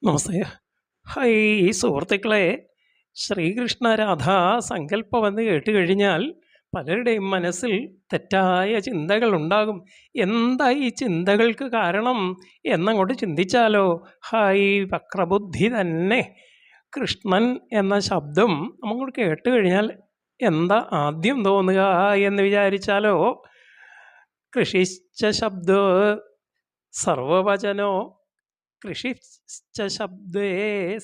നമസ്തേ. Hi സുഹൃത്തുക്കളെ, ശ്രീകൃഷ്ണ രാധാ സങ്കല്പമെന്ന് കേട്ടുകഴിഞ്ഞാൽ പലരുടെയും മനസ്സിൽ തെറ്റായ ചിന്തകളുണ്ടാകും. എന്താ ഈ ചിന്തകൾക്ക് കാരണം എന്നങ്ങോട്ട് ചിന്തിച്ചാലോ? ഹായ് വക്രബുദ്ധി തന്നെ. കൃഷ്ണൻ എന്ന ശബ്ദം നമുക്ക് കേട്ടുകഴിഞ്ഞാൽ എന്താ ആദ്യം തോന്നുക എന്ന് വിചാരിച്ചാലോ? കൃഷിശ്ച ശബ്ദോ സർവവചനോ കൃഷിശ്ച ശബ്ദേ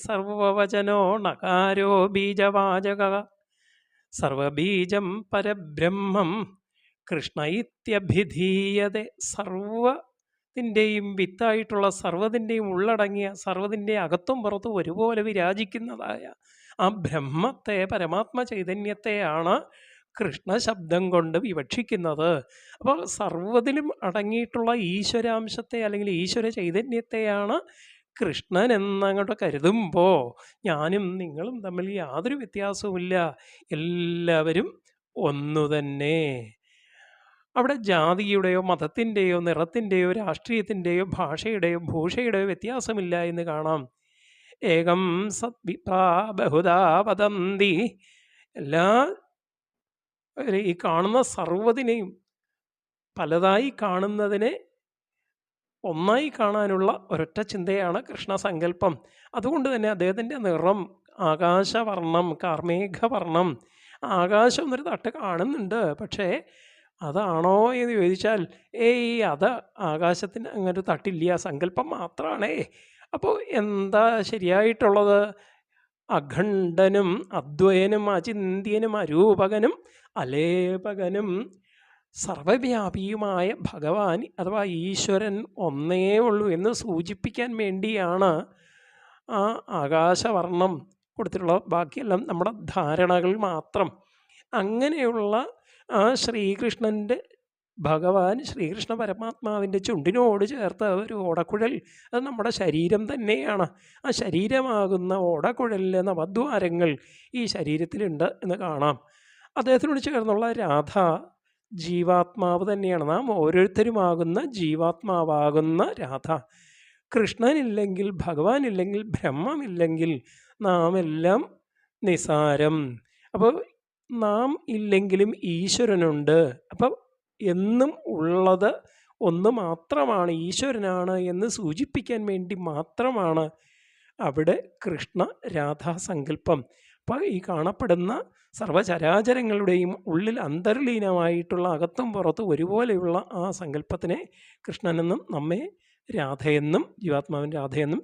സർവവചനോ ണകാരോ ബീജവാചക സർവബീജം പരബ്രഹ്മം കൃഷ്ണ ഇത്യഭിധീയതെ. സർവത്തിൻ്റെയും വിത്തായിട്ടുള്ള, സർവത്തിൻ്റെയും ഉള്ളടങ്ങിയ, സർവത്തിൻ്റെ അകത്തും പുറത്തും ഒരുപോലെ വിരാജിക്കുന്നതായ ആ ബ്രഹ്മത്തെ, പരമാത്മ ചൈതന്യത്തെയാണ് കൃഷ്ണശബ്ദം കൊണ്ട് വിവക്ഷിക്കുന്നത്. അപ്പോൾ സർവ്വതിലും അടങ്ങിയിട്ടുള്ള ഈശ്വരാംശത്തെ അല്ലെങ്കിൽ ഈശ്വര ചൈതന്യത്തെയാണ് കൃഷ്ണൻ എന്നങ്ങോട്ട് കരുതുമ്പോൾ ഞാനും നിങ്ങളും തമ്മിൽ യാതൊരു വ്യത്യാസവുമില്ല. എല്ലാവരും ഒന്നു തന്നെ. അവിടെ ജാതിയുടെയോ മതത്തിൻ്റെയോ നിറത്തിൻ്റെയോ രാഷ്ട്രീയത്തിൻ്റെയോ ഭാഷയുടെയോ ഭൂഷയുടെയോ വ്യത്യാസമില്ല എന്ന് കാണാം. ഏകം സദ്വിപ്രാ ബഹുധാ വദന്തി. എല്ലാ ഈ കാണുന്ന സർവ്വതിനെയും പലതായി കാണുന്നതിനെ ഒന്നായി കാണാനുള്ള ഒരൊറ്റ ചിന്തയാണ് കൃഷ്ണസങ്കല്പം. അതുകൊണ്ട് തന്നെ അദ്ദേഹത്തിൻ്റെ നിറം ആകാശവർണം, കാർമേഘവർണം. ആകാശം എന്നൊരു തട്ട് കാണുന്നുണ്ട്, പക്ഷേ അതാണോ എന്ന് ചോദിച്ചാൽ ഏയ്, അത് ആകാശത്തിന് അങ്ങനെ ഒരു തട്ടില്ല, സങ്കല്പം മാത്രമാണേ. അപ്പോൾ എന്താ ശരിയായിട്ടുള്ളത്? അഖണ്ഡനും അദ്വയനും അചിന്ത്യനും അരൂപകനും അലേപകനും സർവവ്യാപിയുമായ ഭഗവാൻ അഥവാ ഈശ്വരൻ ഒന്നേ ഉള്ളൂ എന്ന് സൂചിപ്പിക്കാൻ വേണ്ടിയാണ് ആ ആകാശവർണം കൊടുത്തിട്ടുള്ള. ബാക്കിയെല്ലാം നമ്മുടെ ധാരണകൾ മാത്രം. അങ്ങനെയുള്ള ആ ശ്രീകൃഷ്ണൻ്റെ, ഭഗവാൻ ശ്രീകൃഷ്ണ പരമാത്മാവിൻ്റെ ചുണ്ടിനോട് ചേർത്ത ഒരു ഓടക്കുഴൽ, അത് നമ്മുടെ ശരീരം തന്നെയാണ്. ആ ശരീരമാകുന്ന ഓടക്കുഴലിലെ നവദ്വാരങ്ങൾ ഈ ശരീരത്തിലുണ്ട് എന്ന് കാണാം. അദ്ദേഹത്തിനോട് ചേർന്നുള്ള രാധ ജീവാത്മാവ് തന്നെയാണ്. നാം ഓരോരുത്തരുമാകുന്ന ജീവാത്മാവാകുന്ന രാധ. കൃഷ്ണനില്ലെങ്കിൽ, ഭഗവാനില്ലെങ്കിൽ, ബ്രഹ്മമില്ലെങ്കിൽ നാം എല്ലാം നിസാരം. അപ്പോൾ നാം ഇല്ലെങ്കിലും ഈശ്വരനുണ്ട്. അപ്പം എന്നും ഉള്ളത് ഒന്ന് മാത്രമാണ്, ഈശ്വരനാണ് എന്ന് സൂചിപ്പിക്കാൻ വേണ്ടി മാത്രമാണ് അവിടെ കൃഷ്ണ രാധാ സങ്കല്പം. അപ്പോൾ ഈ കാണപ്പെടുന്ന സർവചരാചരങ്ങളുടെയും ഉള്ളിൽ അന്തർലീനമായിട്ടുള്ള, അകത്തും പുറത്തും ഒരുപോലെയുള്ള ആ സങ്കല്പത്തിനെ കൃഷ്ണനെന്നും നമ്മെ രാധയെന്നും ജീവാത്മാവിൻ രാധയെന്നും